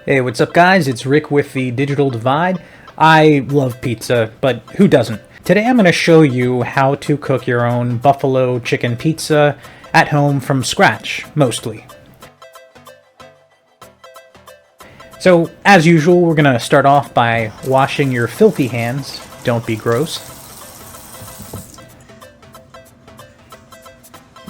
Hey, what's up guys? It's Rick with the Digital Divide. I love pizza, but who doesn't? Today I'm going to show you how to cook your own buffalo chicken pizza at home from scratch, mostly. So, as usual, we're going to start off by washing your filthy hands. Don't be gross.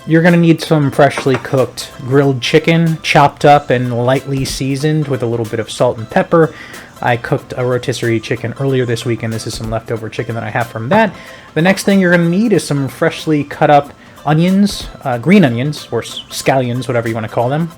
You're going to need some freshly cooked grilled chicken, chopped up and lightly seasoned with a little bit of salt and pepper. I cooked a rotisserie chicken earlier this week, and this is some leftover chicken that I have from that. The next thing you're going to need is some freshly cut up onions, green onions, or scallions, whatever you want to call them.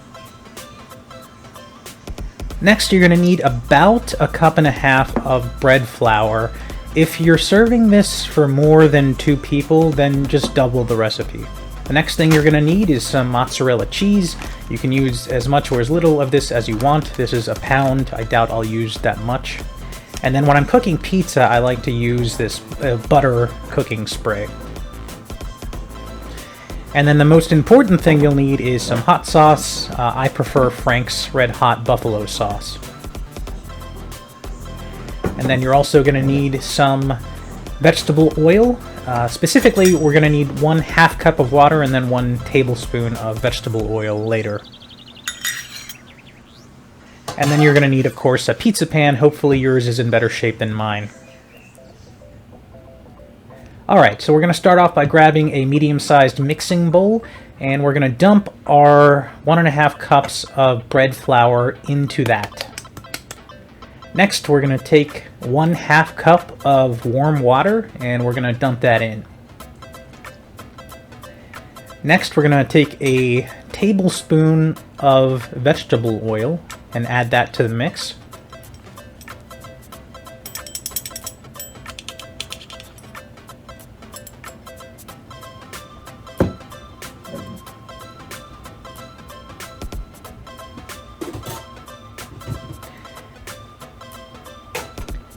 Next, you're going to need about a cup and a half of bread flour. If you're serving this for more than 2 people, then just double the recipe. The next thing you're going to need is some mozzarella cheese. You can use as much or as little of this as you want. This is a pound. I doubt I'll use that much. And then when I'm cooking pizza, I like to use this butter cooking spray. And then the most important thing you'll need is some hot sauce. I prefer Frank's Red Hot Buffalo sauce. And then you're also going to need some vegetable oil. Specifically, we're going to need 1/2 cup of water and then 1 tablespoon of vegetable oil later. And then you're going to need, of course, a pizza pan. Hopefully yours is in better shape than mine. Alright, so we're going to start off by grabbing a medium-sized mixing bowl, and we're going to dump our 1.5 cups of bread flour into that. Next, we're going to take 1/2 cup of warm water, and we're going to dump that in. Next, we're going to take a tablespoon of vegetable oil and add that to the mix.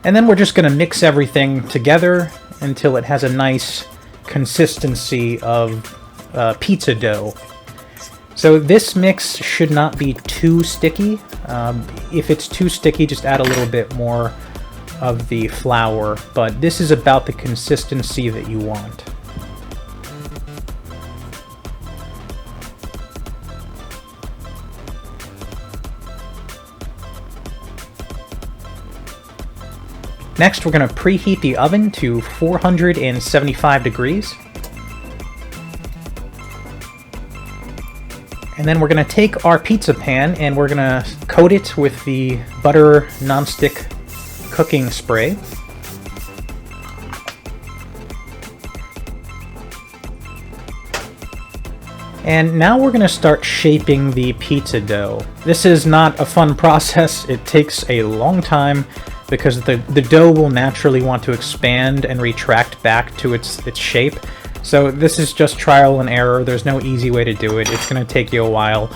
And then we're just going to mix everything together until it has a nice consistency of pizza dough. So this mix should not be too sticky. If it's too sticky, just add a little bit more of the flour. But this is about the consistency that you want. Next, we're going to preheat the oven to 475 degrees. And then we're going to take our pizza pan and we're going to coat it with the butter nonstick cooking spray. And now we're going to start shaping the pizza dough. This is not a fun process. It takes a long time, because the dough will naturally want to expand and retract back to its shape. So this is just trial and error. There's no easy way to do it. It's going to take you a while.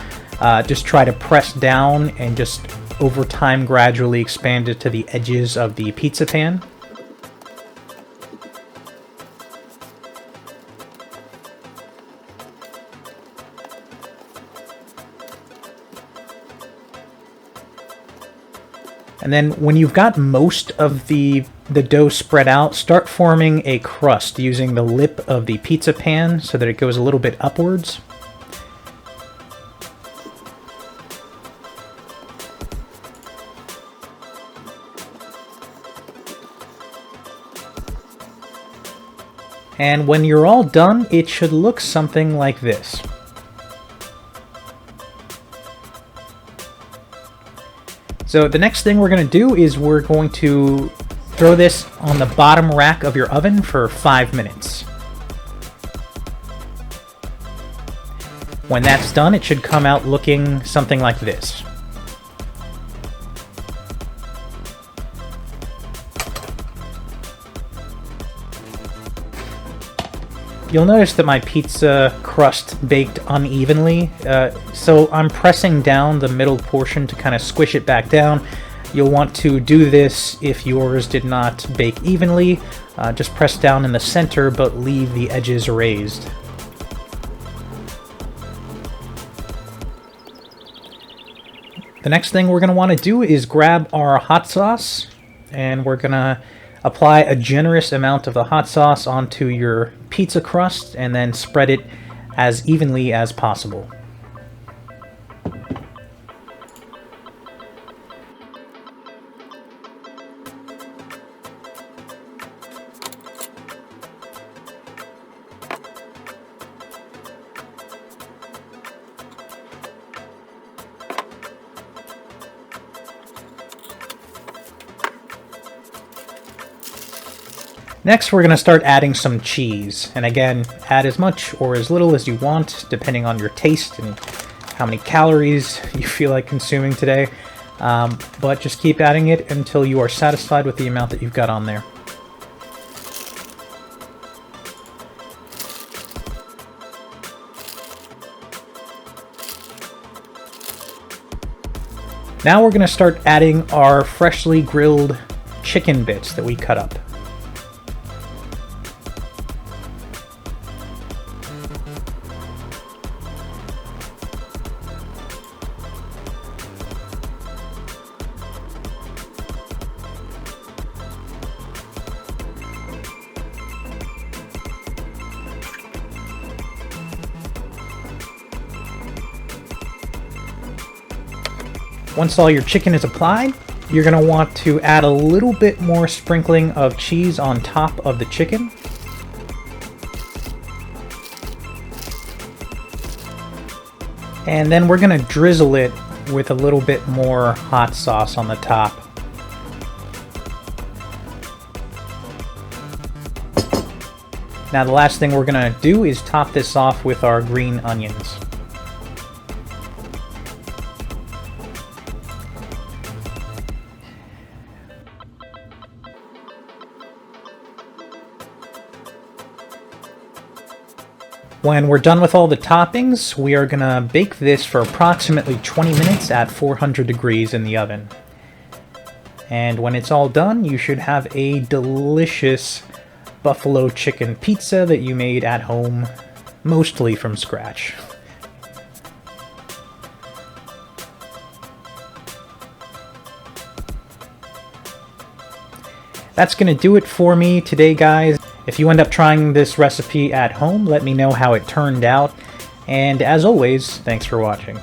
Just try to press down and just over time gradually expand it to the edges of the pizza pan. And then when you've got most of the dough spread out, start forming a crust using the lip of the pizza pan so that it goes a little bit upwards. And when you're all done, it should look something like this. So the next thing we're going to do is we're going to throw this on the bottom rack of your oven for 5 minutes. When that's done, it should come out looking something like this. You'll notice that my pizza crust baked unevenly, so I'm pressing down the middle portion to kind of squish it back down. You'll want to do this if yours did not bake evenly. Just press down in the center, but leave the edges raised. The next thing we're going to want to do is grab our hot sauce, and we're going to apply a generous amount of the hot sauce onto your pizza crust and then spread it as evenly as possible. Next, we're going to start adding some cheese. And again, add as much or as little as you want, depending on your taste and how many calories you feel like consuming today. But just keep adding it until you are satisfied with the amount that you've got on there. Now we're going to start adding our freshly grilled chicken bits that we cut up. Once all your chicken is applied, you're going to want to add a little bit more sprinkling of cheese on top of the chicken. And then we're going to drizzle it with a little bit more hot sauce on the top. Now the last thing we're going to do is top this off with our green onions. When we're done with all the toppings, we are going to bake this for approximately 20 minutes at 400 degrees in the oven. And when it's all done, you should have a delicious buffalo chicken pizza that you made at home, mostly from scratch. That's going to do it for me today, guys. If you end up trying this recipe at home, let me know how it turned out. And as always, thanks for watching.